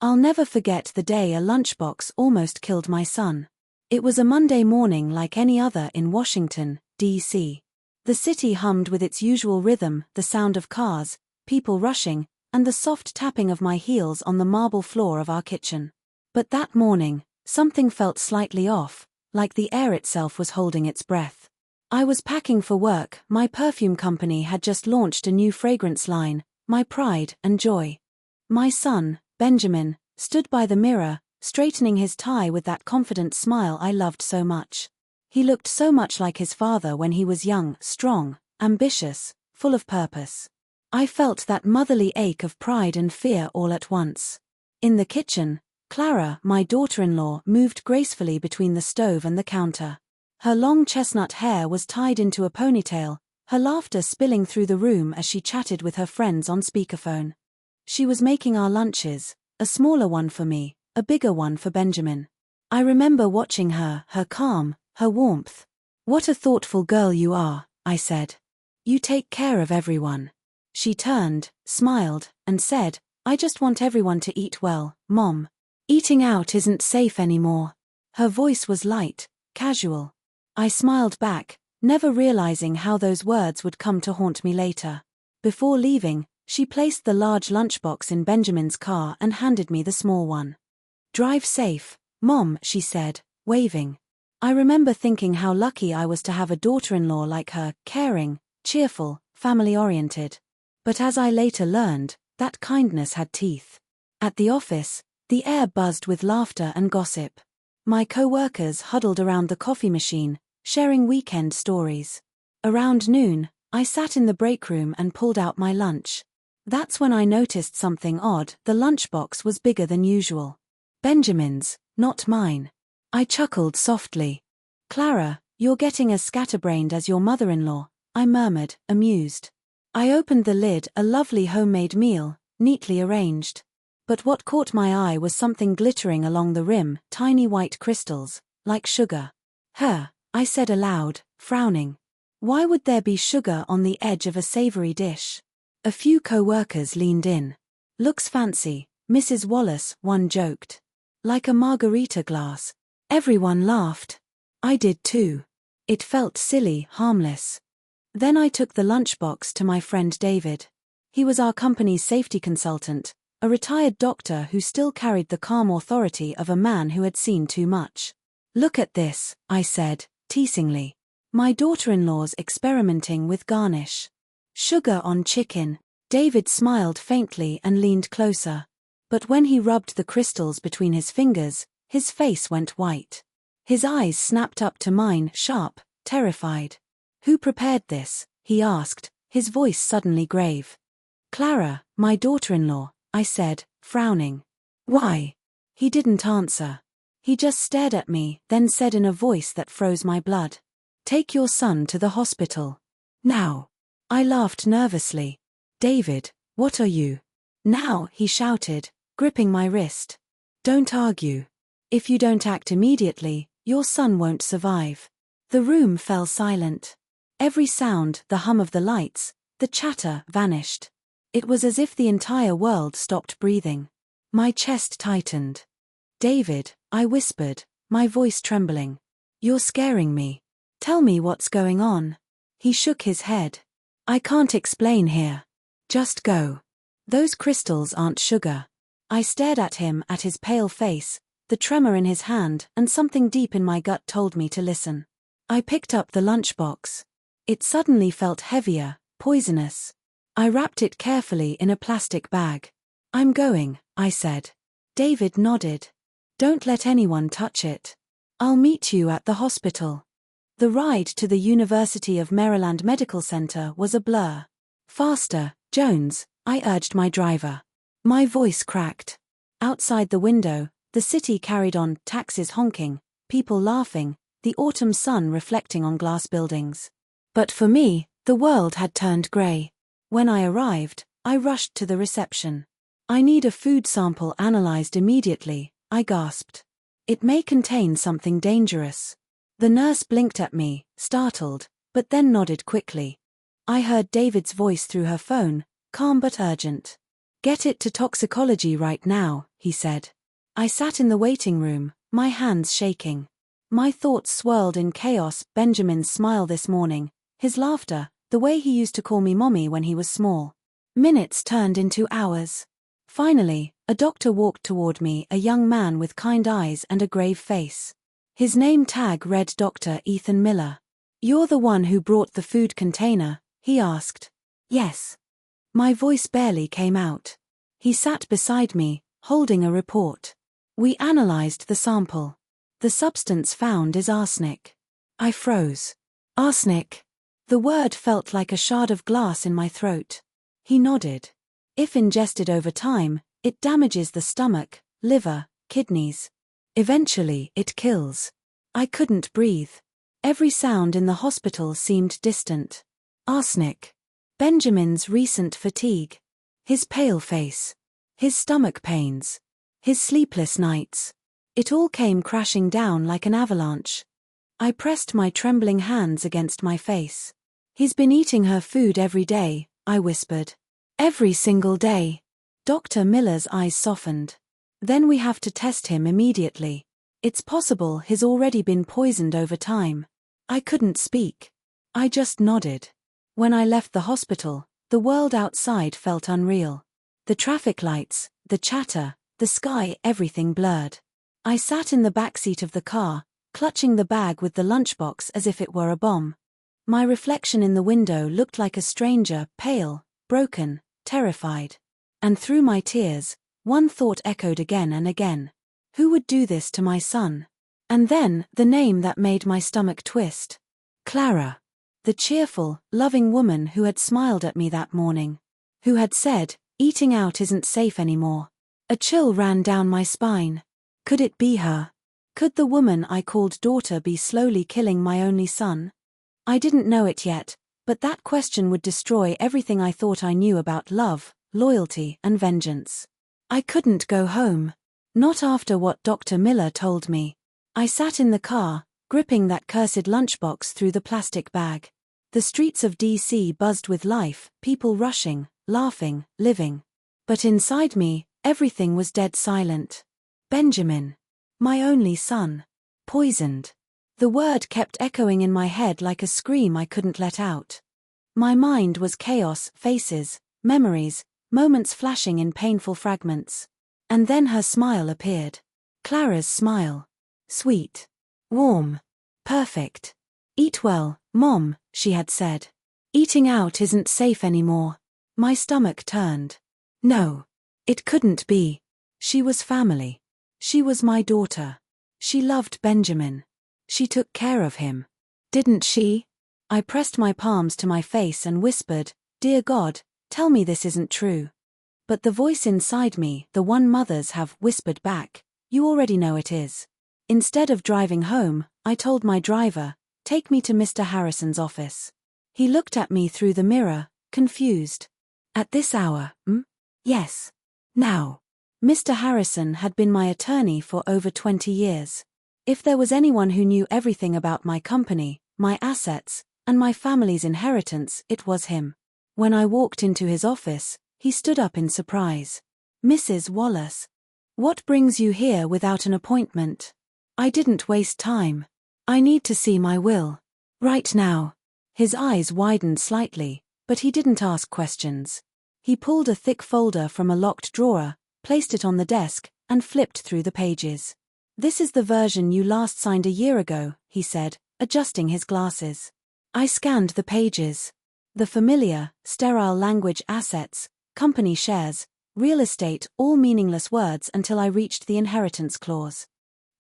I'll never forget the day a lunchbox almost killed my son. It was a Monday morning like any other in Washington, D.C. The city hummed with its usual rhythm, the sound of cars, people rushing, and the soft tapping of my heels on the marble floor of our kitchen. But that morning, something felt slightly off, like the air itself was holding its breath. I was packing for work. My perfume company had just launched a new fragrance line, my pride and joy. My son, Benjamin, stood by the mirror, straightening his tie with that confident smile I loved so much. He looked so much like his father when he was young, strong, ambitious, full of purpose. I felt that motherly ache of pride and fear all at once. In the kitchen, Clara, my daughter-in-law, moved gracefully between the stove and the counter. Her long chestnut hair was tied into a ponytail, her laughter spilling through the room as she chatted with her friends on speakerphone. She was making our lunches, a smaller one for me, a bigger one for Benjamin. I remember watching her calm, her warmth. "What a thoughtful girl you are," I said. "You take care of everyone." She turned, smiled, and said, "I just want everyone to eat well, Mom. Eating out isn't safe anymore." Her voice was light, casual. I smiled back, never realizing how those words would come to haunt me later. Before leaving, she placed the large lunchbox in Benjamin's car and handed me the small one. "Drive safe, Mom," she said, waving. I remember thinking how lucky I was to have a daughter-in-law like her, caring, cheerful, family-oriented. But as I later learned, that kindness had teeth. At the office, the air buzzed with laughter and gossip. My co-workers huddled around the coffee machine, sharing weekend stories. Around noon, I sat in the break room and pulled out my lunch. That's when I noticed something odd. The lunchbox was bigger than usual. Benjamin's, not mine. I chuckled softly. "Clara, you're getting as scatterbrained as your mother-in-law," I murmured, amused. I opened the lid, a lovely homemade meal, neatly arranged. But what caught my eye was something glittering along the rim, tiny white crystals, like sugar. "Huh," I said aloud, frowning. Why would there be sugar on the edge of a savory dish? A few co-workers leaned in. "Looks fancy, Mrs. Wallace," one joked. "Like a margarita glass." Everyone laughed. I did too. It felt silly, harmless. Then I took the lunchbox to my friend David. He was our company's safety consultant, a retired doctor who still carried the calm authority of a man who had seen too much. "Look at this," I said, teasingly. "My daughter-in-law's experimenting with garnish. Sugar on chicken." David smiled faintly and leaned closer. But when he rubbed the crystals between his fingers, his face went white. His eyes snapped up to mine, sharp, terrified. "Who prepared this?" he asked, his voice suddenly grave. "Clara, my daughter-in-law," I said, frowning. "Why?" He didn't answer. He just stared at me, then said in a voice that froze my blood, "Take your son to the hospital. Now." I laughed nervously. "David, what are you?" "Now," he shouted, gripping my wrist. "Don't argue. If you don't act immediately, your son won't survive." The room fell silent. Every sound, the hum of the lights, the chatter, vanished. It was as if the entire world stopped breathing. My chest tightened. "David," I whispered, my voice trembling. "You're scaring me. Tell me what's going on." He shook his head. "I can't explain here. Just go. Those crystals aren't sugar." I stared at him, at his pale face, the tremor in his hand, and something deep in my gut told me to listen. I picked up the lunchbox. It suddenly felt heavier, poisonous. I wrapped it carefully in a plastic bag. "I'm going," I said. David nodded. "Don't let anyone touch it. I'll meet you at the hospital." The ride to the University of Maryland Medical Center was a blur. "Faster, Jones," I urged my driver. My voice cracked. Outside the window, the city carried on, taxis honking, people laughing, the autumn sun reflecting on glass buildings. But for me, the world had turned gray. When I arrived, I rushed to the reception. "I need a food sample analyzed immediately," I gasped. "It may contain something dangerous." The nurse blinked at me, startled, but then nodded quickly. I heard David's voice through her phone, calm but urgent. Get it to toxicology right now, he said. I sat in the waiting room, my hands shaking. My thoughts swirled in chaos. Benjamin's smile this morning, his laughter, the way he used to call me mommy when he was small. Minutes turned into hours. Finally, a doctor walked toward me, a young man with kind eyes and a grave face. His name tag read Dr. Ethan Miller. "You're the one who brought the food container?" he asked. "Yes." My voice barely came out. He sat beside me, holding a report. "We analyzed the sample. The substance found is arsenic." I froze. Arsenic. The word felt like a shard of glass in my throat. He nodded. "If ingested over time, it damages the stomach, liver, kidneys. Eventually, it kills." I couldn't breathe. Every sound in the hospital seemed distant. Arsenic. Benjamin's recent fatigue. His pale face. His stomach pains. His sleepless nights. It all came crashing down like an avalanche. I pressed my trembling hands against my face. "He's been eating her food every day," I whispered. "Every single day." Dr. Miller's eyes softened. "Then we have to test him immediately. It's possible he's already been poisoned over time." I couldn't speak. I just nodded. When I left the hospital, the world outside felt unreal. The traffic lights, the chatter, the sky, everything blurred. I sat in the backseat of the car, clutching the bag with the lunchbox as if it were a bomb. My reflection in the window looked like a stranger, pale, broken, terrified. And through my tears, one thought echoed again and again. Who would do this to my son? And then, the name that made my stomach twist. Clara. The cheerful, loving woman who had smiled at me that morning. Who had said, "Eating out isn't safe anymore." A chill ran down my spine. Could it be her? Could the woman I called daughter be slowly killing my only son? I didn't know it yet, but that question would destroy everything I thought I knew about love, loyalty, and vengeance. I couldn't go home. Not after what Dr. Miller told me. I sat in the car, gripping that cursed lunchbox through the plastic bag. The streets of DC buzzed with life, people rushing, laughing, living. But inside me, everything was dead silent. Benjamin. My only son. Poisoned. The word kept echoing in my head like a scream I couldn't let out. My mind was chaos, faces, memories, moments flashing in painful fragments. And then her smile appeared. Clara's smile. Sweet. Warm. Perfect. "Eat well, Mom," she had said. "Eating out isn't safe anymore." My stomach turned. No. It couldn't be. She was family. She was my daughter. She loved Benjamin. She took care of him. Didn't she? I pressed my palms to my face and whispered, "Dear God, tell me this isn't true." But the voice inside me, the one mothers have, whispered back, "You already know it is." Instead of driving home, I told my driver, "Take me to Mr. Harrison's office." He looked at me through the mirror, confused. "At this hour, "Yes. Now." Mr. Harrison had been my attorney for over 20 years. If there was anyone who knew everything about my company, my assets, and my family's inheritance, it was him. When I walked into his office, he stood up in surprise. "Mrs. Wallace. What brings you here without an appointment?" I didn't waste time. "I need to see my will. Right now." His eyes widened slightly, but he didn't ask questions. He pulled a thick folder from a locked drawer, placed it on the desk, and flipped through the pages. "This is the version you last signed a year ago," he said, adjusting his glasses. I scanned the pages. The familiar, sterile language, assets, company shares, real estate, all meaningless words until I reached the inheritance clause.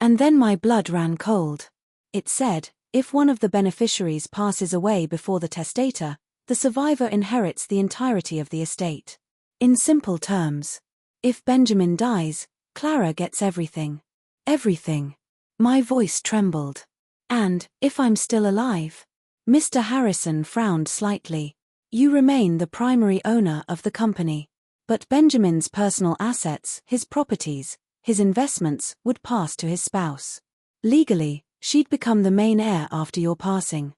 And then my blood ran cold. It said, if one of the beneficiaries passes away before the testator, the survivor inherits the entirety of the estate. In simple terms, if Benjamin dies, Clara gets everything. Everything. My voice trembled. "And, if I'm still alive?" Mr. Harrison frowned slightly. "You remain the primary owner of the company. But Benjamin's personal assets, his properties, his investments, would pass to his spouse. Legally, she'd become the main heir after your passing."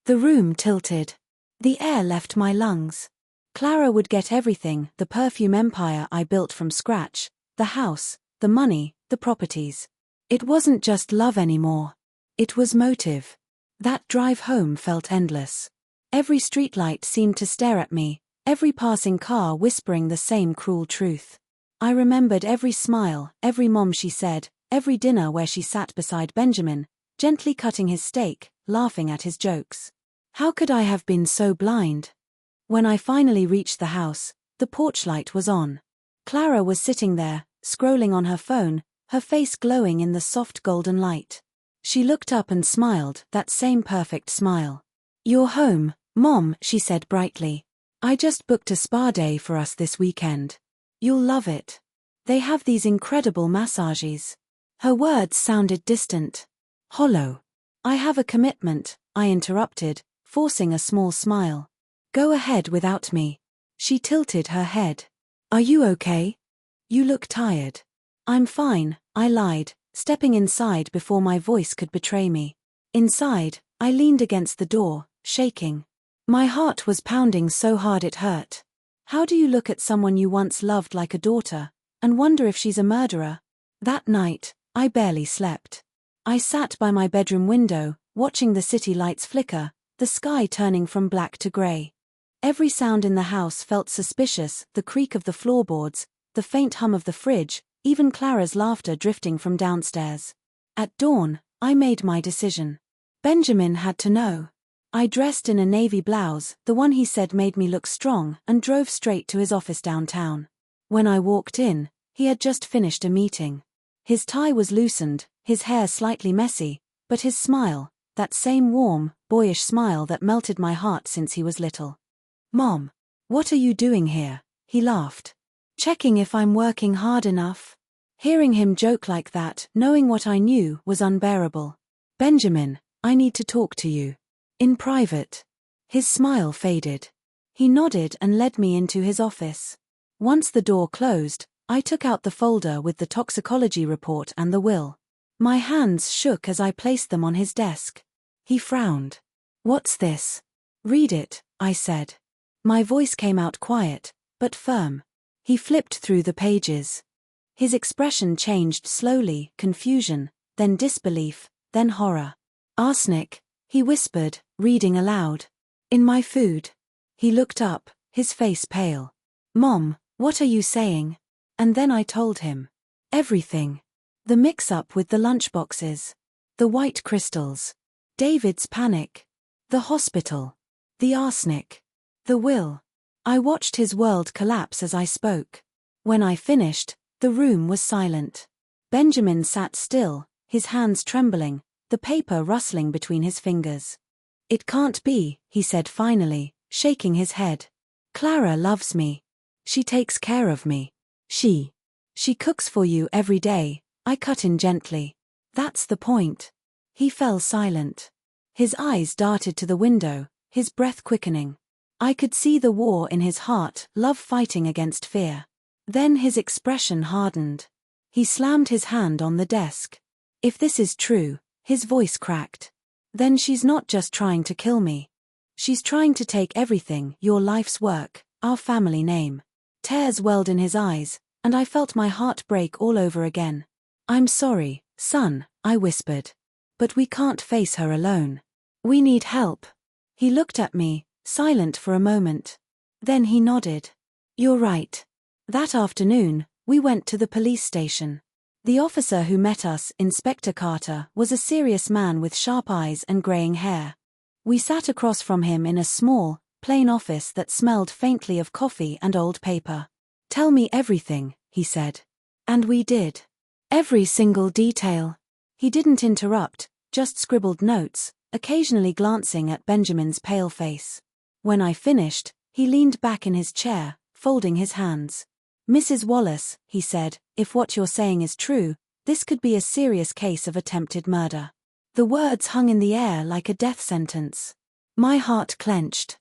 The room tilted. The air left my lungs. Clara would get everything, the perfume empire I built from scratch, the house, the money, the properties. It wasn't just love anymore. It was motive. That drive home felt endless. Every streetlight seemed to stare at me, every passing car whispering the same cruel truth. I remembered every smile, every mom she said, every dinner where she sat beside Benjamin, gently cutting his steak, laughing at his jokes. How could I have been so blind? When I finally reached the house, the porch light was on. Clara was sitting there, scrolling on her phone, her face glowing in the soft golden light. She looked up and smiled, that same perfect smile. "You're home, Mom," she said brightly. "I just booked a spa day for us this weekend. You'll love it. They have these incredible massages." Her words sounded distant, hollow. "I have a commitment," I interrupted, forcing a small smile. "Go ahead without me." She tilted her head. "Are you okay? You look tired." "I'm fine," I lied, stepping inside before my voice could betray me. Inside, I leaned against the door, shaking. My heart was pounding so hard it hurt. How do you look at someone you once loved like a daughter, and wonder if she's a murderer? That night, I barely slept. I sat by my bedroom window, watching the city lights flicker, the sky turning from black to gray. Every sound in the house felt suspicious, the creak of the floorboards, the faint hum of the fridge, even Clara's laughter drifting from downstairs. At dawn, I made my decision. Benjamin had to know. I dressed in a navy blouse, the one he said made me look strong, and drove straight to his office downtown. When I walked in, he had just finished a meeting. His tie was loosened, his hair slightly messy, but his smile, that same warm, boyish smile that melted my heart since he was little. "Mom, what are you doing here?" he laughed. "Checking if I'm working hard enough." Hearing him joke like that, knowing what I knew, was unbearable. "Benjamin, I need to talk to you. In private." His smile faded. He nodded and led me into his office. Once the door closed, I took out the folder with the toxicology report and the will. My hands shook as I placed them on his desk. He frowned. "What's this?" "Read it," I said. My voice came out quiet, but firm. He flipped through the pages. His expression changed slowly, confusion, then disbelief, then horror. "Arsenic," he whispered, reading aloud. "In my food." He looked up, his face pale. "Mom, what are you saying?" And then I told him. Everything. The mix-up with the lunchboxes. The white crystals. David's panic. The hospital. The arsenic. The will. I watched his world collapse as I spoke. When I finished, the room was silent. Benjamin sat still, his hands trembling, the paper rustling between his fingers. "It can't be," he said finally, shaking his head. "Clara loves me. She takes care of me. She cooks for you every day," I cut in gently. "That's the point." He fell silent. His eyes darted to the window, his breath quickening. I could see the war in his heart, love fighting against fear. Then his expression hardened. He slammed his hand on the desk. "If this is true," his voice cracked, "then she's not just trying to kill me. She's trying to take everything, your life's work, our family name." Tears welled in his eyes, and I felt my heart break all over again. "I'm sorry, son," I whispered. "But we can't face her alone. We need help." He looked at me, silent for a moment. Then he nodded. "You're right." That afternoon, we went to the police station. The officer who met us, Inspector Carter, was a serious man with sharp eyes and graying hair. We sat across from him in a small, plain office that smelled faintly of coffee and old paper. "Tell me everything," he said. And we did. Every single detail. He didn't interrupt, just scribbled notes, occasionally glancing at Benjamin's pale face. When I finished, he leaned back in his chair, folding his hands. "Mrs. Wallace," he said, "if what you're saying is true, this could be a serious case of attempted murder." The words hung in the air like a death sentence. My heart clenched.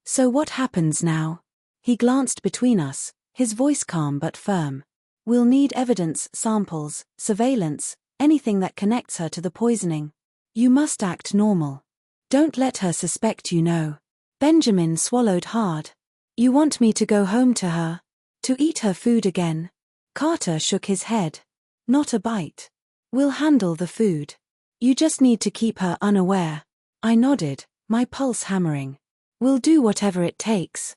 "So what happens now?" He glanced between us, his voice calm but firm. "We'll need evidence, samples, surveillance, anything that connects her to the poisoning. You must act normal. Don't let her suspect you know." Benjamin swallowed hard. You want me to go home to her? To eat her food again? Carter shook his head. Not a bite. We'll handle the food. You just need to keep her unaware. I nodded, my pulse hammering. We'll do whatever it takes.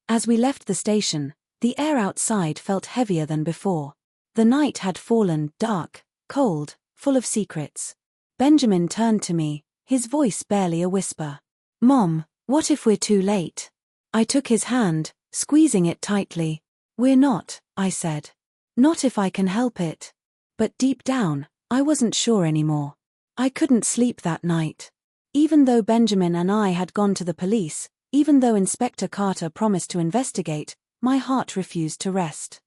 As we left the station, the air outside felt heavier than before. The night had fallen, dark, cold, full of secrets. Benjamin turned to me, his voice barely a whisper. Mom, what if we're too late? I took his hand, squeezing it tightly. We're not, I said. Not if I can help it. But deep down, I wasn't sure anymore. I couldn't sleep that night. Even though Benjamin and I had gone to the police, even though Inspector Carter promised to investigate, my heart refused to rest.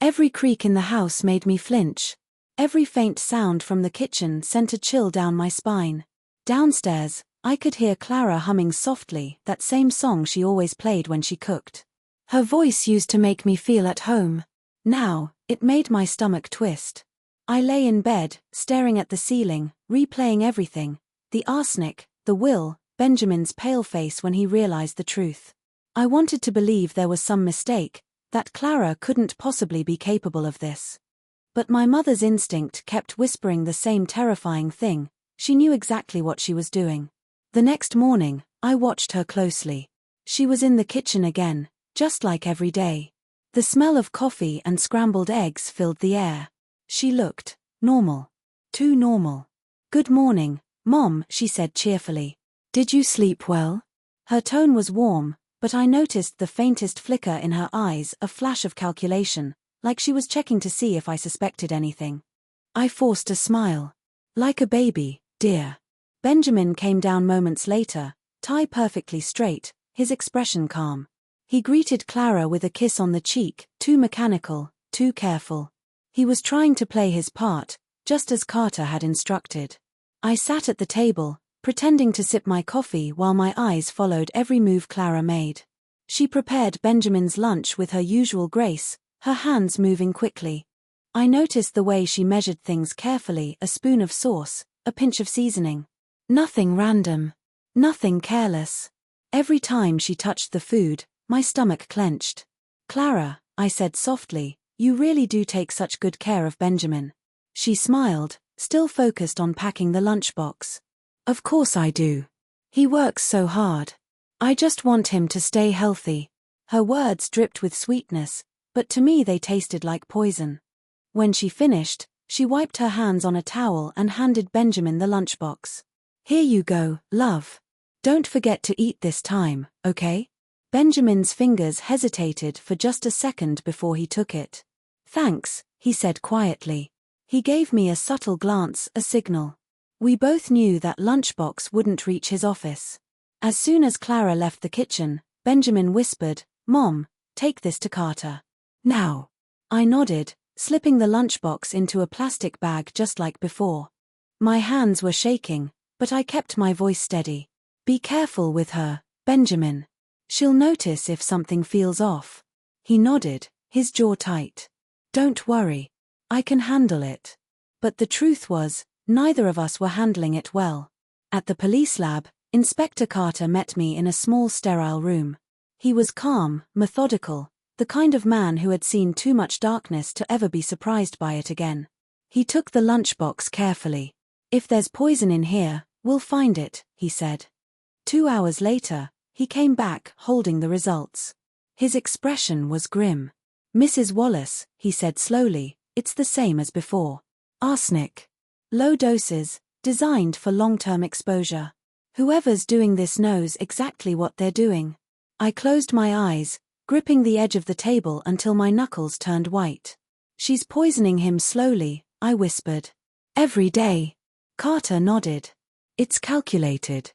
Every creak in the house made me flinch. Every faint sound from the kitchen sent a chill down my spine. Downstairs, I could hear Clara humming softly that same song she always played when she cooked. Her voice used to make me feel at home. Now, it made my stomach twist. I lay in bed, staring at the ceiling, replaying everything. The arsenic, the will, Benjamin's pale face when he realized the truth. I wanted to believe there was some mistake, that Clara couldn't possibly be capable of this. But my mother's instinct kept whispering the same terrifying thing. She knew exactly what she was doing. The next morning, I watched her closely. She was in the kitchen again, just like every day. The smell of coffee and scrambled eggs filled the air. She looked normal. Too normal. Good morning, Mom, she said cheerfully. Did you sleep well? Her tone was warm, but I noticed the faintest flicker in her eyes, a flash of calculation, like she was checking to see if I suspected anything. I forced a smile. Like a baby, dear. Benjamin came down moments later, tie perfectly straight, his expression calm. He greeted Clara with a kiss on the cheek, too mechanical, too careful. He was trying to play his part, just as Carter had instructed. I sat at the table, pretending to sip my coffee while my eyes followed every move Clara made. She prepared Benjamin's lunch with her usual grace, her hands moving quickly. I noticed the way she measured things carefully, a spoon of sauce, a pinch of seasoning. Nothing random. Nothing careless. Every time she touched the food, my stomach clenched. Clara, I said softly, you really do take such good care of Benjamin. She smiled, still focused on packing the lunchbox. Of course I do. He works so hard. I just want him to stay healthy. Her words dripped with sweetness, but to me they tasted like poison. When she finished, she wiped her hands on a towel and handed Benjamin the lunchbox. Here you go, love. Don't forget to eat this time, okay? Benjamin's fingers hesitated for just a second before he took it. Thanks, he said quietly. He gave me a subtle glance, a signal. We both knew that lunchbox wouldn't reach his office. As soon as Clara left the kitchen, Benjamin whispered, Mom, take this to Carter. Now. I nodded, slipping the lunchbox into a plastic bag just like before. My hands were shaking, but I kept my voice steady. Be careful with her, Benjamin. She'll notice if something feels off. He nodded, his jaw tight. Don't worry. I can handle it. But the truth was, neither of us were handling it well. At the police lab, Inspector Carter met me in a small sterile room. He was calm, methodical, the kind of man who had seen too much darkness to ever be surprised by it again. He took the lunchbox carefully. If there's poison in here, we'll find it, he said. 2 hours later, he came back holding the results. His expression was grim. Mrs. Wallace, he said slowly, it's the same as before. Arsenic. Low doses, designed for long-term exposure. Whoever's doing this knows exactly what they're doing. I closed my eyes, gripping the edge of the table until my knuckles turned white. She's poisoning him slowly, I whispered. Every day. Carter nodded. It's calculated.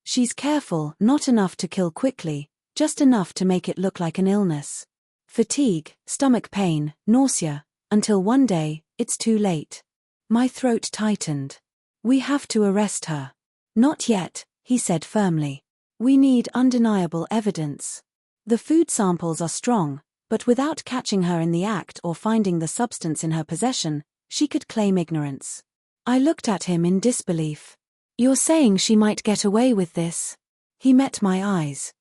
She's careful, not enough to kill quickly, just enough to make it look like an illness. Fatigue, stomach pain, nausea, until one day, it's too late. My throat tightened. We have to arrest her. Not yet, he said firmly. We need undeniable evidence. The food samples are strong, but without catching her in the act or finding the substance in her possession, she could claim ignorance. I looked at him in disbelief. You're saying she might get away with this? He met my eyes.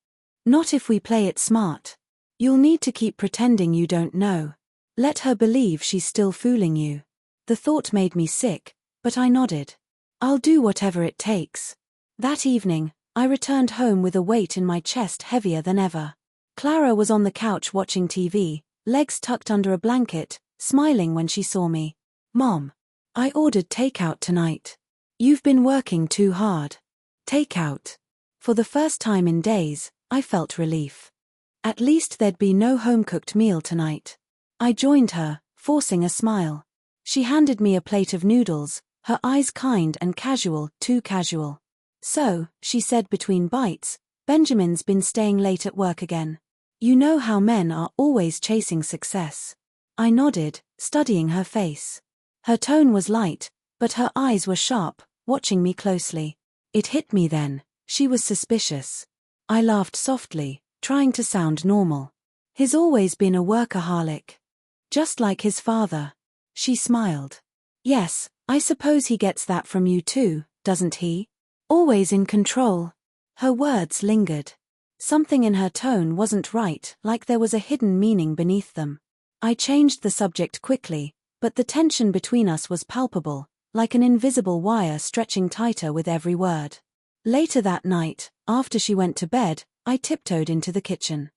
Not if we play it smart. You'll need to keep pretending you don't know. Let her believe she's still fooling you. The thought made me sick, but I nodded. I'll do whatever it takes. That evening, I returned home with a weight in my chest heavier than ever. Clara was on the couch watching TV, legs tucked under a blanket, smiling when she saw me. Mom, I ordered takeout tonight. You've been working too hard. Takeout. For the first time in days, I felt relief. At least there'd be no home-cooked meal tonight. I joined her, forcing a smile. She handed me a plate of noodles, her eyes kind and casual, too casual. So, she said between bites, Benjamin's been staying late at work again. You know how men are always chasing success. I nodded, studying her face. Her tone was light, but her eyes were sharp, watching me closely. It hit me then, she was suspicious. I laughed softly, trying to sound normal. He's always been a workaholic. Just like his father. She smiled. Yes, I suppose he gets that from you too, doesn't he? Always in control. Her words lingered. Something in her tone wasn't right, like there was a hidden meaning beneath them. I changed the subject quickly, but the tension between us was palpable, like an invisible wire stretching tighter with every word. Later that night, after she went to bed, I tiptoed into the kitchen.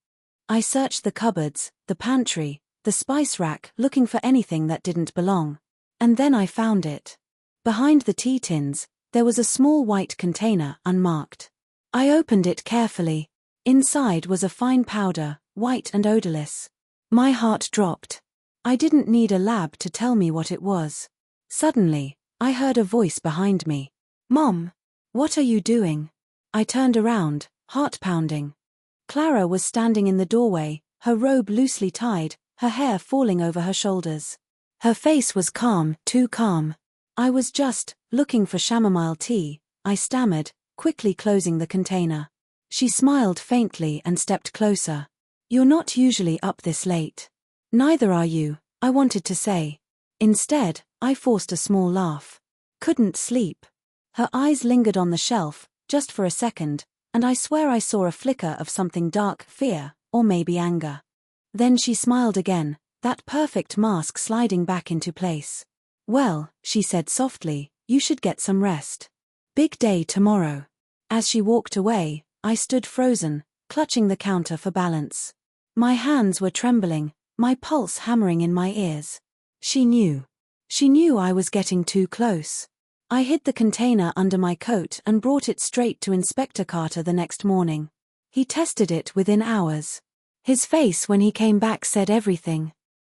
I searched the cupboards, the pantry, the spice rack, looking for anything that didn't belong. And then I found it. Behind the tea tins, there was a small white container, unmarked. I opened it carefully. Inside was a fine powder, white and odorless. My heart dropped. I didn't need a lab to tell me what it was. Suddenly, I heard a voice behind me. Mom, what are you doing? I turned around, heart pounding. Clara was standing in the doorway, her robe loosely tied, her hair falling over her shoulders. Her face was calm, too calm. I was just looking for chamomile tea, I stammered, quickly closing the container. She smiled faintly and stepped closer. You're not usually up this late. Neither are you, I wanted to say. Instead, I forced a small laugh. Couldn't sleep. Her eyes lingered on the shelf, just for a second, and I swear I saw a flicker of something dark, fear, or maybe anger. Then she smiled again, that perfect mask sliding back into place. Well, she said softly, you should get some rest. Big day tomorrow. As she walked away, I stood frozen, clutching the counter for balance. My hands were trembling, my pulse hammering in my ears. She knew. She knew I was getting too close. I hid the container under my coat and brought it straight to Inspector Carter the next morning. He tested it within hours. His face when he came back said everything.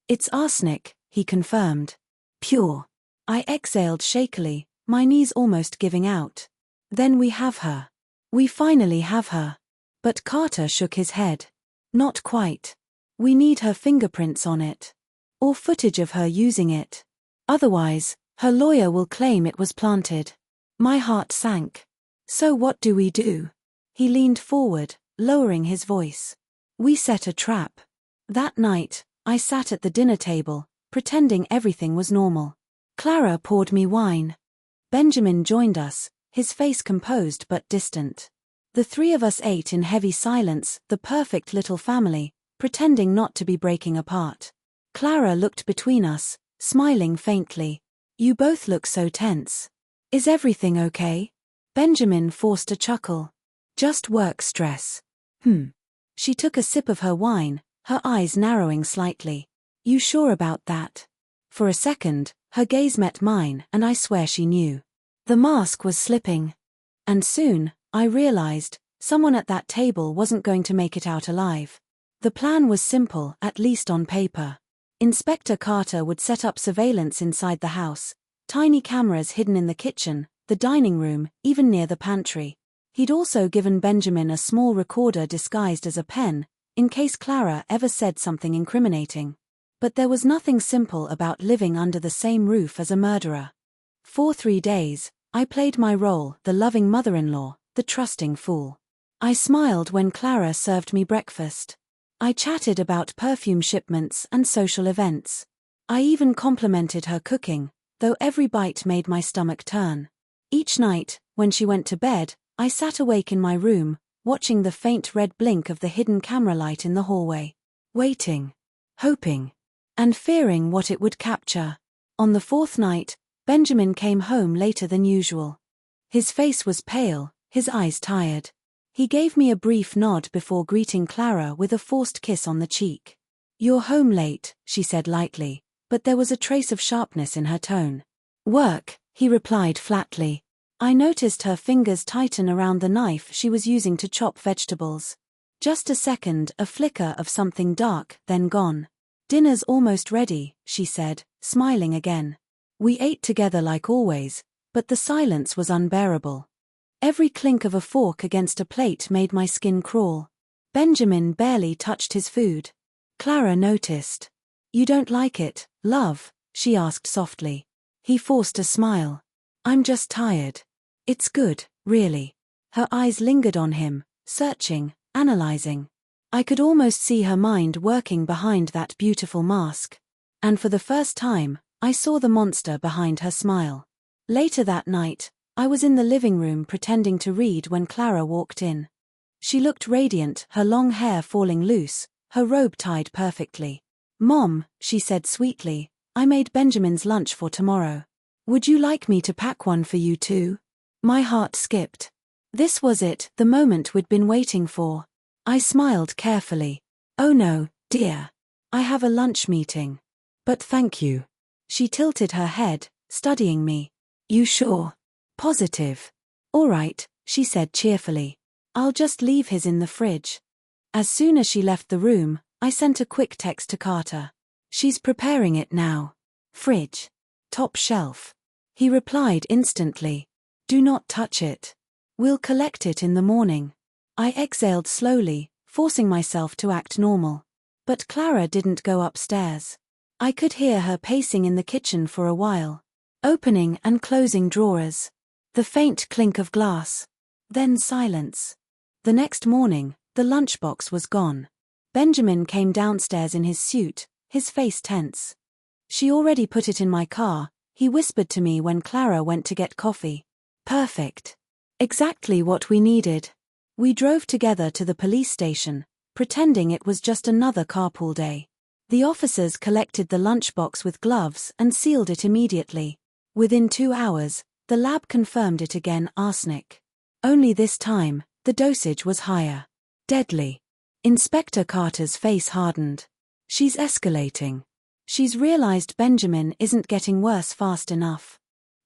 It's arsenic, he confirmed. Pure. I exhaled shakily, my knees almost giving out. Then we have her. We finally have her. But Carter shook his head. Not quite. We need her fingerprints on it. Or footage of her using it. Otherwise, her lawyer will claim it was planted. My heart sank. So what do we do? He leaned forward, lowering his voice. We set a trap. That night, I sat at the dinner table, pretending everything was normal. Clara poured me wine. Benjamin joined us, his face composed but distant. The three of us ate in heavy silence, the perfect little family, pretending not to be breaking apart. Clara looked between us, smiling faintly. You both look so tense. Is everything okay? Benjamin forced a chuckle. Just work stress. She took a sip of her wine, her eyes narrowing slightly. You sure about that? For a second, her gaze met mine, and I swear she knew. The mask was slipping. And soon, I realized, someone at that table wasn't going to make it out alive. The plan was simple, at least on paper. Inspector Carter would set up surveillance inside the house, tiny cameras hidden in the kitchen, the dining room, even near the pantry. He'd also given Benjamin a small recorder disguised as a pen, in case Clara ever said something incriminating. But there was nothing simple about living under the same roof as a murderer. For 3 days, I played my role, the loving mother-in-law, the trusting fool. I smiled when Clara served me breakfast. I chatted about perfume shipments and social events. I even complimented her cooking, though every bite made my stomach turn. Each night, when she went to bed, I sat awake in my room, watching the faint red blink of the hidden camera light in the hallway. waiting, hoping, and fearing what it would capture. On the fourth night, Benjamin came home later than usual. His face was pale, his eyes tired. He gave me a brief nod before greeting Clara with a forced kiss on the cheek. "You're home late," she said lightly, but there was a trace of sharpness in her tone. "Work," he replied flatly. I noticed her fingers tighten around the knife she was using to chop vegetables. Just a second, a flicker of something dark, then gone. "Dinner's almost ready," she said, smiling again. We ate together like always, but the silence was unbearable. Every clink of a fork against a plate made my skin crawl. Benjamin barely touched his food. Clara noticed. "You don't like it, love?" she asked softly. He forced a smile. "I'm just tired." "It's good, really." Her eyes lingered on him, searching, analyzing. I could almost see her mind working behind that beautiful mask. And for the first time, I saw the monster behind her smile. Later that night, I was in the living room pretending to read when Clara walked in. She looked radiant, her long hair falling loose, her robe tied perfectly. "Mom," she said sweetly, "I made Benjamin's lunch for tomorrow. Would you like me to pack one for you too?" My heart skipped. This was it, the moment we'd been waiting for. I smiled carefully. "Oh no, dear. I have a lunch meeting. But thank you." She tilted her head, studying me. "You sure? Positive?" "All right," she said cheerfully. "I'll just leave his in the fridge." As soon as she left the room, I sent a quick text to Carter. "She's preparing it now. Fridge. Top shelf." He replied instantly. "Do not touch it. We'll collect it in the morning." I exhaled slowly, forcing myself to act normal. But Clara didn't go upstairs. I could hear her pacing in the kitchen for a while, opening and closing drawers. The faint clink of glass. Then silence. The next morning, the lunchbox was gone. Benjamin came downstairs in his suit, his face tense. "She already put it in my car," he whispered to me when Clara went to get coffee. "Perfect. Exactly what we needed." We drove together to the police station, pretending it was just another carpool day. The officers collected the lunchbox with gloves and sealed it immediately. Within 2 hours, the lab confirmed it again: arsenic. Only this time, the dosage was higher. Deadly. Inspector Carter's face hardened. "She's escalating. She's realized Benjamin isn't getting worse fast enough.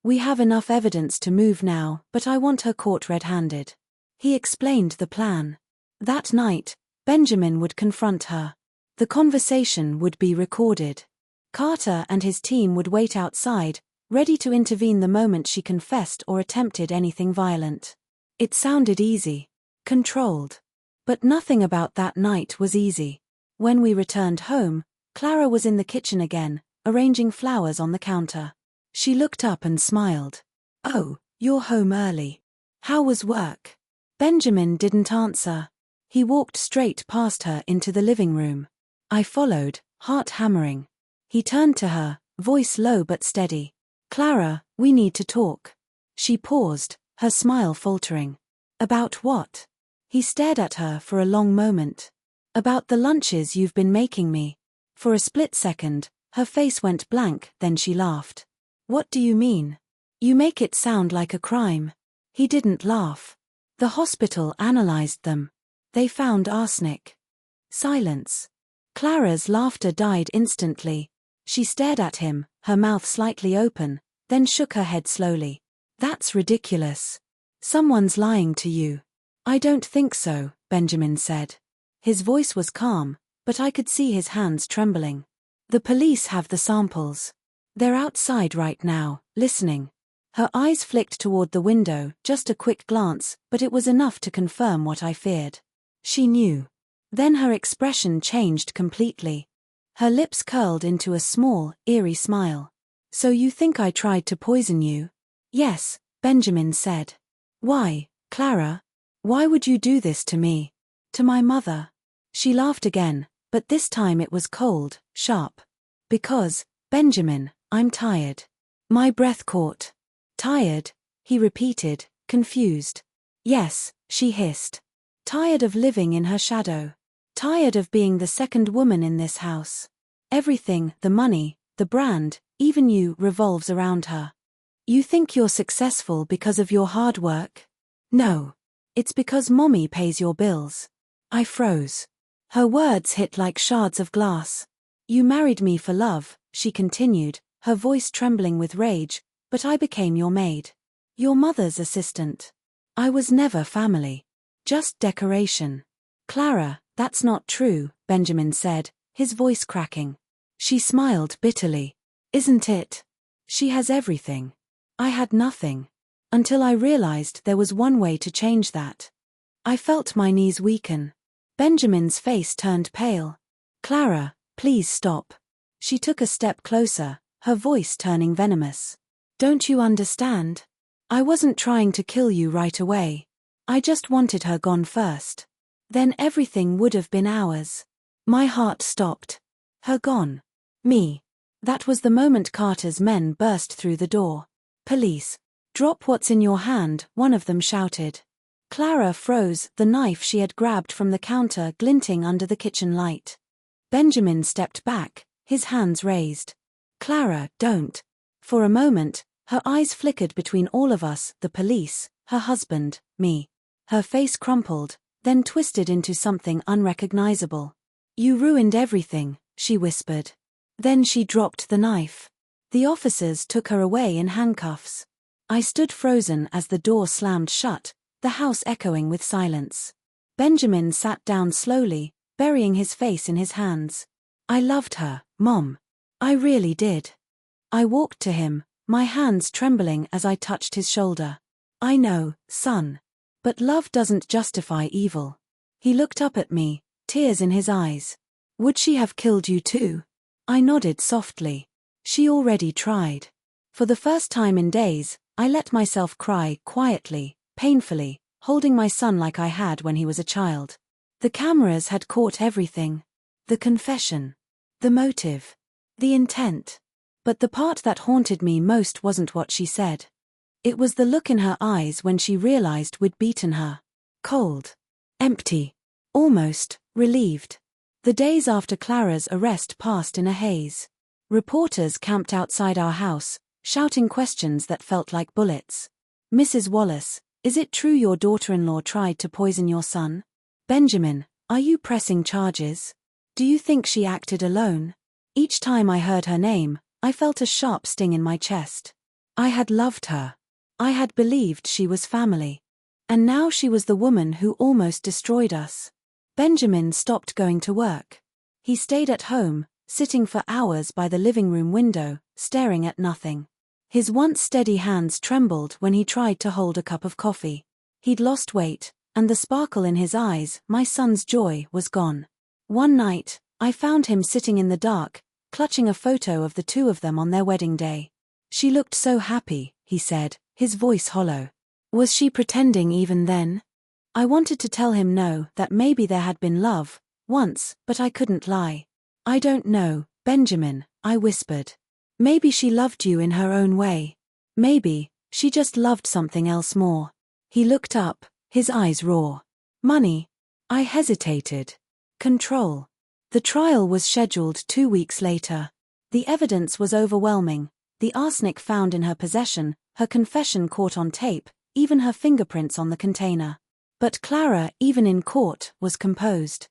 We have enough evidence to move now, but I want her caught red-handed." He explained the plan. That night, Benjamin would confront her. The conversation would be recorded. Carter and his team would wait outside, ready to intervene the moment she confessed or attempted anything violent. It sounded easy. Controlled. But nothing about that night was easy. When we returned home, Clara was in the kitchen again, arranging flowers on the counter. She looked up and smiled. "Oh, you're home early. How was work?" Benjamin didn't answer. He walked straight past her into the living room. I followed, heart hammering. He turned to her, voice low but steady. "Clara, we need to talk." She paused, her smile faltering. "About what?" He stared at her for a long moment. "About the lunches you've been making me." For a split second, her face went blank, then she laughed. "What do you mean? You make it sound like a crime." He didn't laugh. "The hospital analyzed them. They found arsenic." Silence. Clara's laughter died instantly. She stared at him, her mouth slightly open, then shook her head slowly. "That's ridiculous. Someone's lying to you." "I don't think so," Benjamin said. His voice was calm, but I could see his hands trembling. "The police have the samples. They're outside right now, listening." Her eyes flicked toward the window, just a quick glance, but it was enough to confirm what I feared. She knew. Then her expression changed completely. Her lips curled into a small, eerie smile. "So you think I tried to poison you?" "Yes," Benjamin said. "Why, Clara? Why would you do this to me? To my mother?" She laughed again, but this time it was cold, sharp. "Because, Benjamin, I'm tired." My breath caught. "Tired?" he repeated, confused. "Yes," she hissed. "Tired of living in her shadow. Tired of being the second woman in this house. Everything, the money, the brand, even you, revolves around her. You think you're successful because of your hard work? No. It's because mommy pays your bills. I froze. Her words hit like shards of glass. You married me for love, she continued, her voice trembling with rage, but I became your maid. Your mother's assistant. I was never family. Just decoration. Clara, that's not true, Benjamin said, his voice cracking. She smiled bitterly. Isn't it? She has everything. I had nothing. Until I realized there was one way to change that. I felt my knees weaken. Benjamin's face turned pale. Clara, please stop. She took a step closer, her voice turning venomous. Don't you understand? I wasn't trying to kill you right away. I just wanted her gone first. Then everything would have been ours. My heart stopped. Her gone. Me. That was the moment Carter's men burst through the door. Police. Drop what's in your hand, one of them shouted. Clara froze, the knife she had grabbed from the counter glinting under the kitchen light. Benjamin stepped back, his hands raised. Clara, don't. For a moment, her eyes flickered between all of us, the police, her husband, me. Her face crumpled, then twisted into something unrecognizable. You ruined everything, she whispered. Then she dropped the knife. The officers took her away in handcuffs. I stood frozen as the door slammed shut, the house echoing with silence. Benjamin sat down slowly, burying his face in his hands. I loved her, Mom. I really did. I walked to him, my hands trembling as I touched his shoulder. I know, son. But love doesn't justify evil. He looked up at me, tears in his eyes. Would she have killed you too? I nodded softly. She already tried. For the first time in days, I let myself cry quietly, painfully, holding my son like I had when he was a child. The cameras had caught everything. The confession. The motive. The intent. But the part that haunted me most wasn't what she said. It was the look in her eyes when she realized we'd beaten her. Cold. Empty. Almost relieved. The days after Clara's arrest passed in a haze. Reporters camped outside our house, shouting questions that felt like bullets. Mrs. Wallace, is it true your daughter-in-law tried to poison your son? Benjamin, are you pressing charges? Do you think she acted alone? Each time I heard her name, I felt a sharp sting in my chest. I had loved her. I had believed she was family. And now she was the woman who almost destroyed us. Benjamin stopped going to work. He stayed at home, sitting for hours by the living room window, staring at nothing. His once steady hands trembled when he tried to hold a cup of coffee. He'd lost weight, and the sparkle in his eyes, my son's joy, was gone. One night, I found him sitting in the dark, clutching a photo of the two of them on their wedding day. She looked so happy, he said, his voice hollow. Was she pretending even then? I wanted to tell him no, that maybe there had been love, once, but I couldn't lie. I don't know, Benjamin, I whispered. Maybe she loved you in her own way. Maybe, she just loved something else more. He looked up, his eyes raw. Money. I hesitated. Control. The trial was scheduled 2 weeks later. The evidence was overwhelming. The arsenic found in her possession, her confession caught on tape, even her fingerprints on the container. But Clara, even in court, was composed.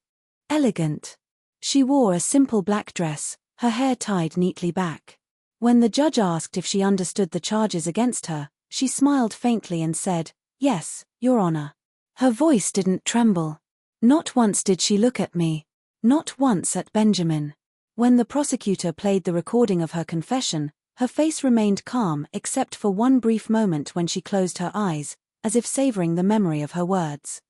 Elegant. She wore a simple black dress, her hair tied neatly back. When the judge asked if she understood the charges against her, she smiled faintly and said, "Yes, Your Honor." Her voice didn't tremble. Not once did she look at me. Not once at Benjamin. When the prosecutor played the recording of her confession, her face remained calm except for one brief moment when she closed her eyes, as if savoring the memory of her words.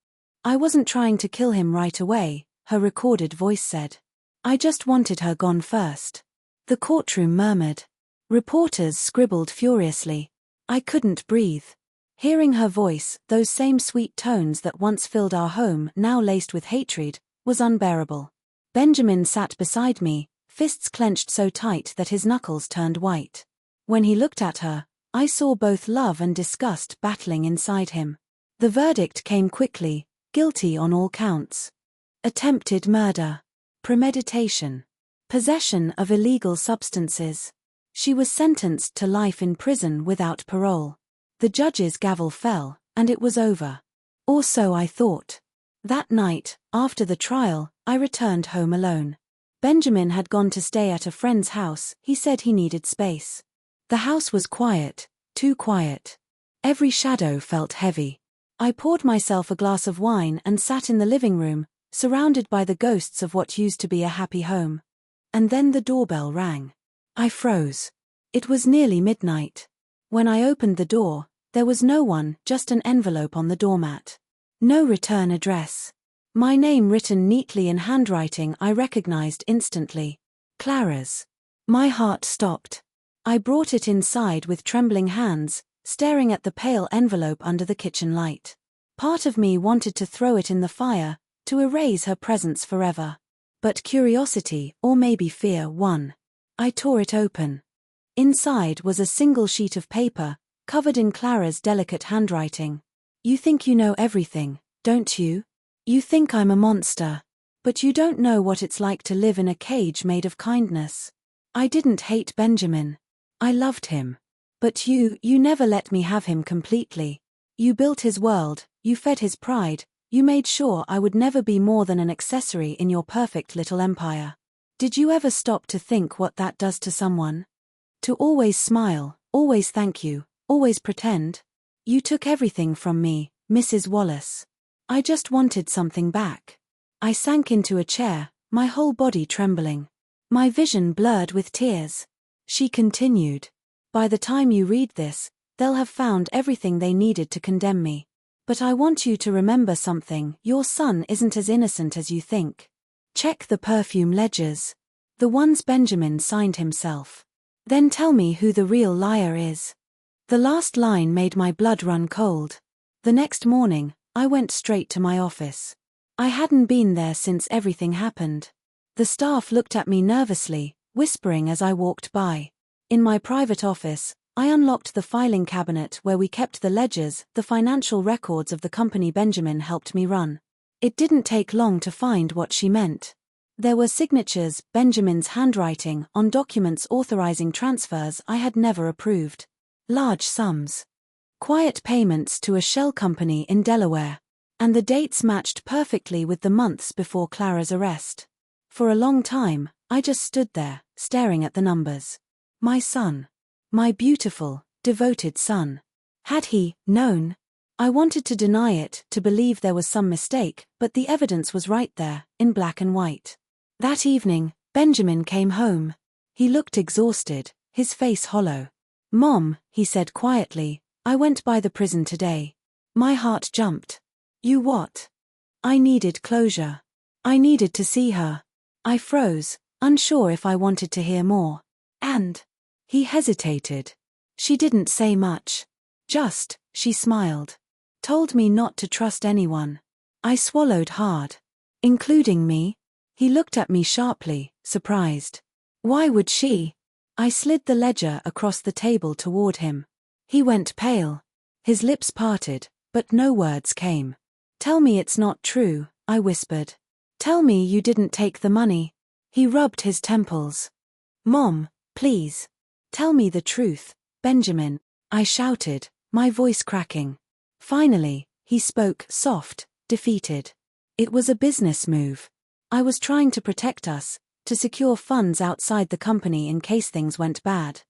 I wasn't trying to kill him right away, her recorded voice said. I just wanted her gone first. The courtroom murmured. Reporters scribbled furiously. I couldn't breathe. Hearing her voice, those same sweet tones that once filled our home, now laced with hatred, was unbearable. Benjamin sat beside me, fists clenched so tight that his knuckles turned white. When he looked at her, I saw both love and disgust battling inside him. The verdict came quickly, guilty on all counts. attempted murder, premeditation, possession of illegal substances. She was sentenced to life in prison without parole. The judge's gavel fell, and it was over. Or so I thought. That night, after the trial, I returned home alone. Benjamin had gone to stay at a friend's house. He said he needed space. The house was quiet, too quiet. Every shadow felt heavy. I poured myself a glass of wine and sat in the living room, surrounded by the ghosts of what used to be a happy home. And then the doorbell rang. I froze. It was nearly midnight. When I opened the door, there was no one, just an envelope on the doormat. No return address. My name written neatly in handwriting I recognized instantly. Clara's. My heart stopped. I brought it inside with trembling hands, staring at the pale envelope under the kitchen light. Part of me wanted to throw it in the fire, to erase her presence forever. But curiosity, or maybe fear, won. I tore it open. Inside was a single sheet of paper, covered in Clara's delicate handwriting. You think you know everything, don't you? You think I'm a monster. But you don't know what it's like to live in a cage made of kindness. I didn't hate Benjamin. I loved him. But you never let me have him completely. You built his world, you fed his pride, you made sure I would never be more than an accessory in your perfect little empire. Did you ever stop to think what that does to someone? To always smile, always thank you, always pretend? You took everything from me, Mrs. Wallace. I just wanted something back. I sank into a chair, my whole body trembling. My vision blurred with tears. She continued. By the time you read this, they'll have found everything they needed to condemn me. But I want you to remember something. Your son isn't as innocent as you think. Check the perfume ledgers. The ones Benjamin signed himself. Then tell me who the real liar is. The last line made my blood run cold. The next morning, I went straight to my office. I hadn't been there since everything happened. The staff looked at me nervously, whispering as I walked by. In my private office, I unlocked the filing cabinet where we kept the ledgers, the financial records of the company Benjamin helped me run. It didn't take long to find what she meant. There were signatures, Benjamin's handwriting, on documents authorizing transfers I had never approved. Large sums. Quiet payments to a shell company in Delaware. And the dates matched perfectly with the months before Clara's arrest. For a long time, I just stood there, staring at the numbers. My son. My beautiful, devoted son. Had he known? I wanted to deny it, to believe there was some mistake, but the evidence was right there, in black and white. That evening, Benjamin came home. He looked exhausted, his face hollow. "Mom," he said quietly, "I went by the prison today." My heart jumped. "You what?" I needed closure. I needed to see her. I froze, unsure if I wanted to hear more. And he hesitated. She didn't say much. Just, she smiled. Told me not to trust anyone. I swallowed hard. Including me? He looked at me sharply, surprised. Why would she? I slid the ledger across the table toward him. He went pale. His lips parted, but no words came. "Tell me it's not true," I whispered. "Tell me you didn't take the money." He rubbed his temples. "Mom, please. Tell me the truth, Benjamin," I shouted, my voice cracking. Finally, he spoke, soft, defeated. It was a business move. I was trying to protect us, to secure funds outside the company in case things went bad.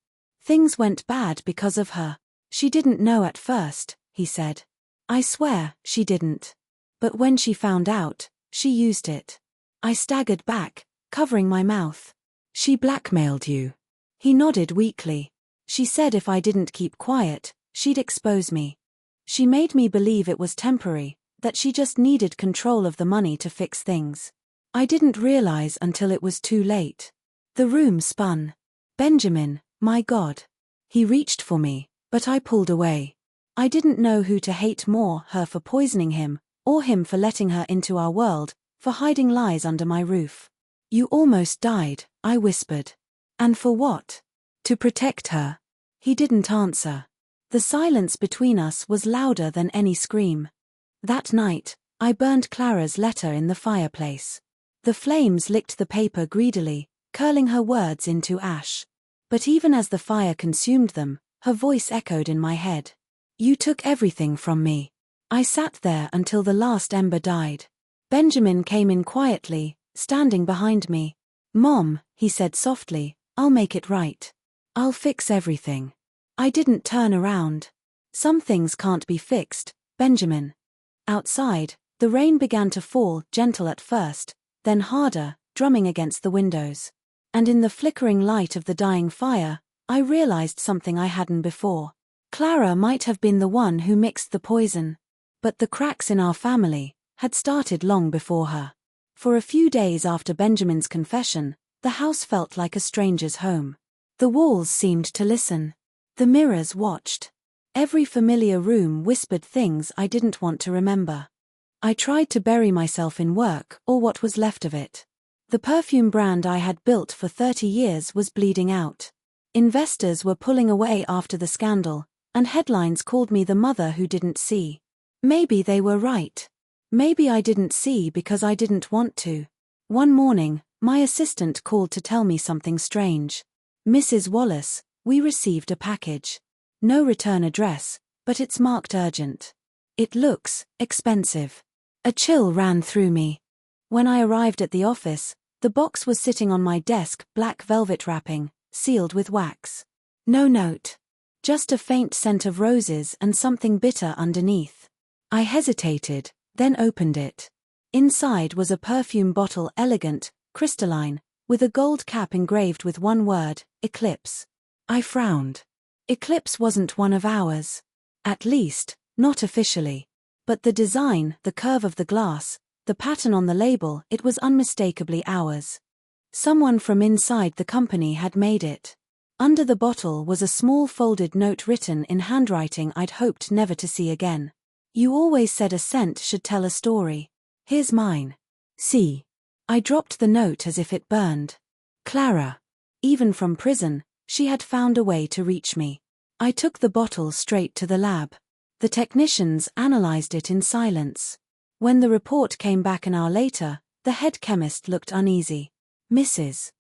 Things went bad because of her. She didn't know at first, he said. I swear, she didn't. But when she found out, she used it. I staggered back, covering my mouth. She blackmailed you. He nodded weakly. She said if I didn't keep quiet, she'd expose me. She made me believe it was temporary, that she just needed control of the money to fix things. I didn't realize until it was too late. The room spun. Benjamin, my God. He reached for me, but I pulled away. I didn't know who to hate more, her for poisoning him, or him for letting her into our world, for hiding lies under my roof. You almost died, I whispered. And for what? To protect her. He didn't answer. The silence between us was louder than any scream. That night, I burned Clara's letter in the fireplace. The flames licked the paper greedily, curling her words into ash. But even as the fire consumed them, her voice echoed in my head. You took everything from me. I sat there until the last ember died. Benjamin came in quietly, standing behind me. Mom, he said softly, I'll make it right. I'll fix everything. I didn't turn around. Some things can't be fixed, Benjamin. Outside, the rain began to fall, gentle at first, then harder, drumming against the windows. And in the flickering light of the dying fire, I realized something I hadn't before. Clara might have been the one who mixed the poison. But the cracks in our family had started long before her. For a few days after Benjamin's confession, the house felt like a stranger's home. The walls seemed to listen. The mirrors watched. Every familiar room whispered things I didn't want to remember. I tried to bury myself in work, or what was left of it. The perfume brand I had built for 30 years was bleeding out. Investors were pulling away after the scandal, and headlines called me the mother who didn't see. Maybe they were right. Maybe I didn't see because I didn't want to. One morning, my assistant called to tell me something strange. Mrs. Wallace, we received a package. No return address, but it's marked urgent. It looks expensive. A chill ran through me. When I arrived at the office, the box was sitting on my desk, black velvet wrapping, sealed with wax. No note. Just a faint scent of roses and something bitter underneath. I hesitated, then opened it. Inside was a perfume bottle, elegant, crystalline, with a gold cap engraved with one word, Eclipse. I frowned. Eclipse wasn't one of ours. At least, not officially. But the design, the curve of the glass, the pattern on the label, it was unmistakably ours. Someone from inside the company had made it. Under the bottle was a small folded note written in handwriting I'd hoped never to see again. You always said a scent should tell a story. Here's mine. See. I dropped the note as if it burned. Clara. Even from prison, she had found a way to reach me. I took the bottle straight to the lab. The technicians analyzed it in silence. When the report came back an hour later, the head chemist looked uneasy. Mrs.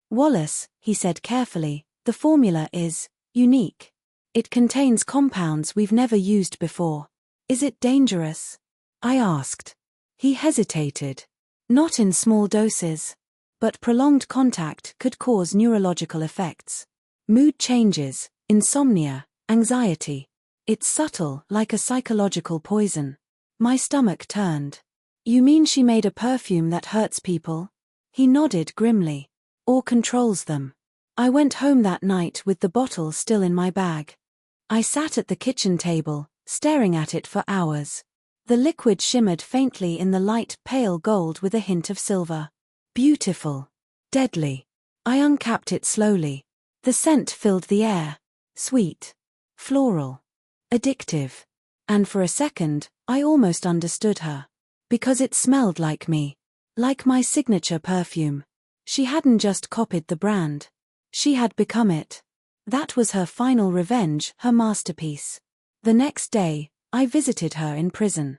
Wallace, he said carefully, the formula is unique. It contains compounds we've never used before. Is it dangerous? I asked. He hesitated. Not in small doses. But prolonged contact could cause neurological effects. Mood changes, insomnia, anxiety. It's subtle, like a psychological poison. My stomach turned. You mean she made a perfume that hurts people? He nodded grimly. Or controls them. I went home that night with the bottle still in my bag. I sat at the kitchen table, staring at it for hours. The liquid shimmered faintly in the light, pale gold with a hint of silver. Beautiful. Deadly. I uncapped it slowly. The scent filled the air. Sweet. Floral. Addictive. And for a second, I almost understood her. Because it smelled like me. Like my signature perfume. She hadn't just copied the brand. She had become it. That was her final revenge, her masterpiece. The next day, I visited her in prison.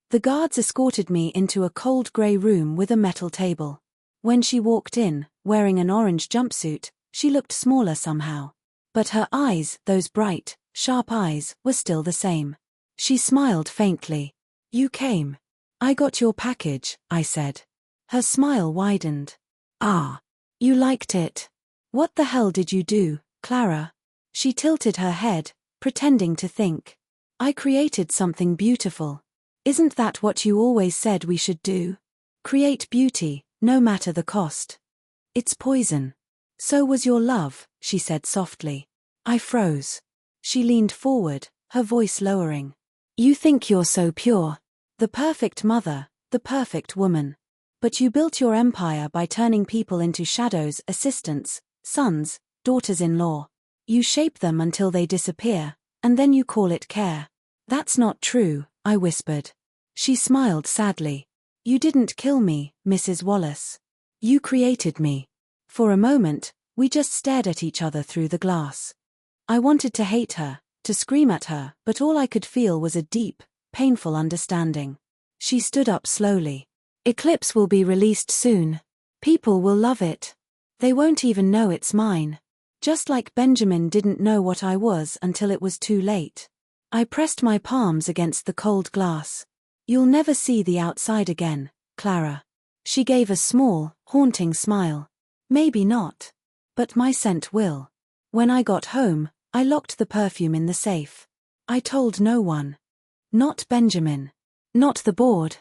The guards escorted me into a cold grey room with a metal table. When she walked in, wearing an orange jumpsuit, she looked smaller somehow. But her eyes, those bright, sharp eyes, were still the same. She smiled faintly. You came. I got your package, I said. Her smile widened. Ah. You liked it. What the hell did you do, Clara? She tilted her head, pretending to think. I created something beautiful. Isn't that what you always said we should do? Create beauty, no matter the cost. It's poison. So was your love, she said softly. I froze. She leaned forward, her voice lowering. You think you're so pure. The perfect mother, the perfect woman. But you built your empire by turning people into shadows, assistants, sons, daughters-in-law. You shape them until they disappear, and then you call it care. That's not true, I whispered. She smiled sadly. You didn't kill me, Mrs. Wallace. You created me. For a moment, we just stared at each other through the glass. I wanted to hate her, to scream at her, but all I could feel was a deep, painful understanding. She stood up slowly. Eclipse will be released soon. People will love it. They won't even know it's mine. Just like Benjamin didn't know what I was until it was too late. I pressed my palms against the cold glass. You'll never see the outside again, Clara. She gave a small, haunting smile. Maybe not. But my scent will. When I got home, I locked the perfume in the safe. I told no one. Not Benjamin. Not the board.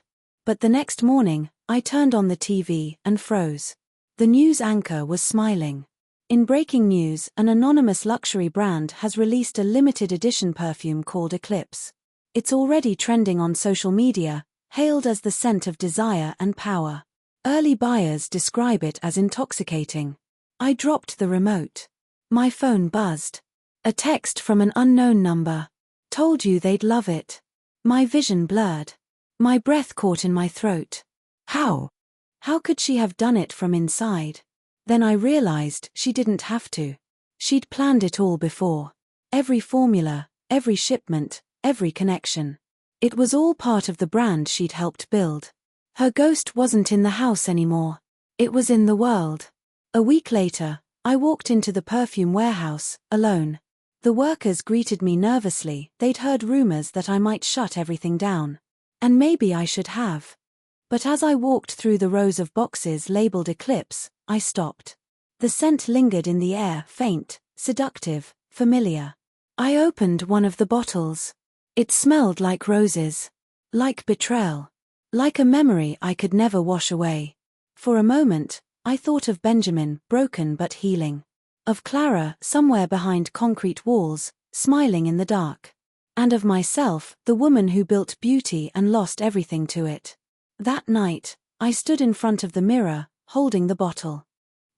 But the next morning, I turned on the TV and froze. The news anchor was smiling. In breaking news, an anonymous luxury brand has released a limited edition perfume called Eclipse. It's already trending on social media, hailed as the scent of desire and power. Early buyers describe it as intoxicating. I dropped the remote. My phone buzzed. A text from an unknown number. Told you they'd love it. My vision blurred. My breath caught in my throat. How? How could she have done it from inside? Then I realized she didn't have to. She'd planned it all before. Every formula, every shipment, every connection. It was all part of the brand she'd helped build. Her ghost wasn't in the house anymore. It was in the world. A week later, I walked into the perfume warehouse, alone. The workers greeted me nervously. They'd heard rumors that I might shut everything down. And maybe I should have. But as I walked through the rows of boxes labeled Eclipse, I stopped. The scent lingered in the air, faint, seductive, familiar. I opened one of the bottles. It smelled like roses. Like betrayal. Like a memory I could never wash away. For a moment, I thought of Benjamin, broken but healing. Of Clara, somewhere behind concrete walls, smiling in the dark. And of myself, the woman who built beauty and lost everything to it. That night, I stood in front of the mirror, holding the bottle.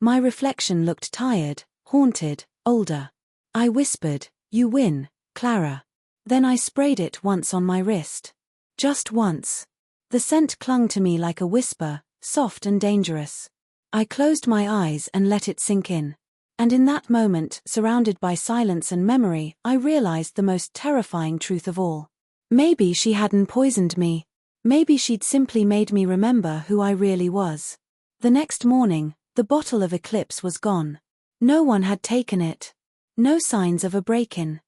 My reflection looked tired, haunted, older. I whispered, "You win, Clara." Then I sprayed it once on my wrist. Just once. The scent clung to me like a whisper, soft and dangerous. I closed my eyes and let it sink in. And in that moment, surrounded by silence and memory, I realized the most terrifying truth of all. Maybe she hadn't poisoned me. Maybe she'd simply made me remember who I really was. The next morning, the bottle of Eclipse was gone. No one had taken it. No signs of a break-in.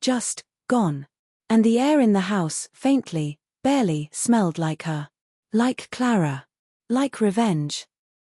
Just gone. And the air in the house, faintly, barely, smelled like her. Like Clara. Like revenge.